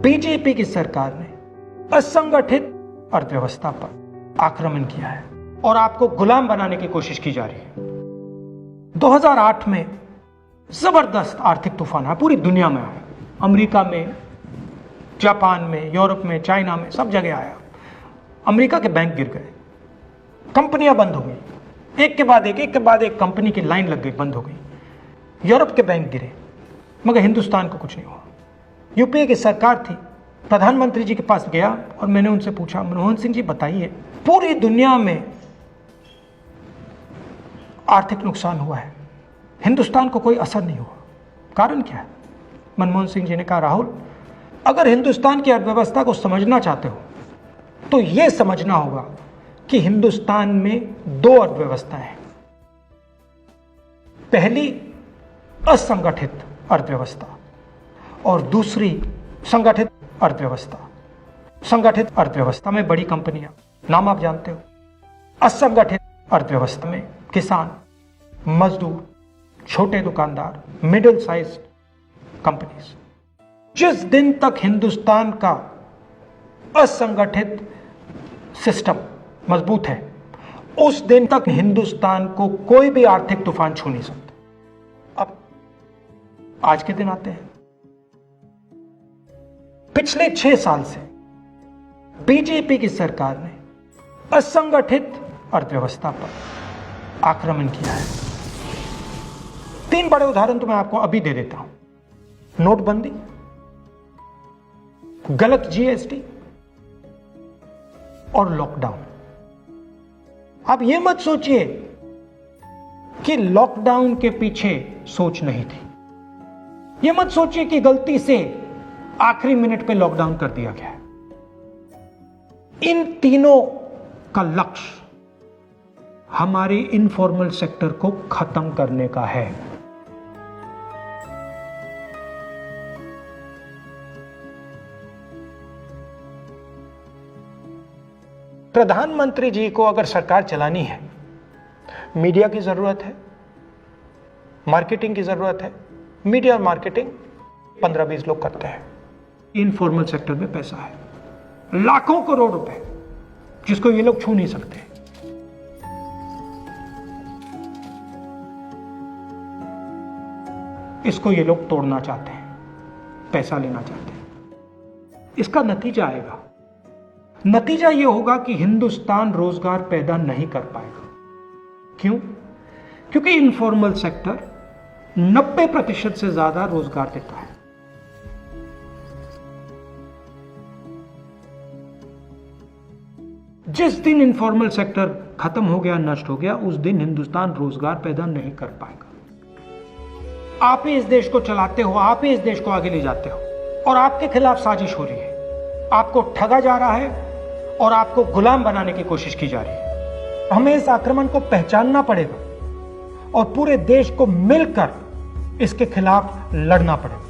BJP की सरकार ने असंगठित अर्थव्यवस्था पर आक्रमण किया है और आपको गुलाम बनाने की कोशिश की जा रही है। 2008 में जबरदस्त आर्थिक तूफान आया, पूरी दुनिया में आया, अमेरिका में, जापान में, यूरोप में, चाइना में, सब जगह आया। अमेरिका के बैंक गिर गए, कंपनियां बंद हो गई, एक के बाद एक कंपनी की लाइन लग गई, बंद हो गई। यूरोप के बैंक गिरे, मगर हिंदुस्तान को कुछ नहीं हुआ। यूपीए की सरकार थी, प्रधानमंत्री जी के पास गया और मैंने उनसे पूछा, मनमोहन सिंह जी बताइए, पूरी दुनिया में आर्थिक नुकसान हुआ है, हिंदुस्तान को कोई असर नहीं हुआ, कारण क्या है? मनमोहन सिंह जी ने कहा, राहुल, अगर हिंदुस्तान की अर्थव्यवस्था को समझना चाहते हो तो यह समझना होगा कि हिंदुस्तान में दो अर्थव्यवस्थाएं हैं। पहली असंगठित अर्थव्यवस्था और दूसरी संगठित अर्थव्यवस्था। संगठित अर्थव्यवस्था में बड़ी कंपनियां, नाम आप जानते हो। असंगठित अर्थव्यवस्था में किसान, मजदूर, छोटे दुकानदार, मिडिल साइज कंपनीज। जिस दिन तक हिंदुस्तान का असंगठित सिस्टम मजबूत है, उस दिन तक हिंदुस्तान को कोई भी आर्थिक तूफान छू नहीं सकता। अब आज के दिन आते हैं। पिछले 6 साल से बीजेपी की सरकार ने असंगठित अर्थव्यवस्था पर आक्रमण किया है। 3 बड़े उदाहरण तो मैं आपको अभी दे देता हूं। नोटबंदी, गलत जीएसटी और लॉकडाउन। आप यह मत सोचिए कि लॉकडाउन के पीछे सोच नहीं थी। यह मत सोचिए कि गलती से आखिरी मिनट पे लॉकडाउन कर दिया गया है। इन तीनों का लक्ष्य हमारे इनफॉर्मल सेक्टर को खत्म करने का है। प्रधानमंत्री जी को अगर सरकार चलानी है, मीडिया की जरूरत है, मार्केटिंग की जरूरत है। मीडिया और मार्केटिंग 15-20 लोग करते हैं। इनफॉर्मल सेक्टर में पैसा है, लाखों करोड़ रुपए, जिसको ये लोग छू नहीं सकते। इसको ये लोग तोड़ना चाहते हैं, पैसा लेना चाहते हैं। इसका नतीजा आएगा। नतीजा यह होगा कि हिंदुस्तान रोजगार पैदा नहीं कर पाएगा। क्यों? क्योंकि इनफॉर्मल सेक्टर 90% से ज्यादा रोजगार देता है। जिस दिन इनफॉर्मल सेक्टर खत्म हो गया, नष्ट हो गया, उस दिन हिंदुस्तान रोजगार पैदा नहीं कर पाएगा। आप ही इस देश को चलाते हो, आप ही इस देश को आगे ले जाते हो, और आपके खिलाफ साजिश हो रही है। आपको ठगा जा रहा है और आपको गुलाम बनाने की कोशिश की जा रही है। हमें इस आक्रमण को पहचानना पड़ेगा और पूरे देश को मिलकर इसके खिलाफ लड़ना पड़ेगा।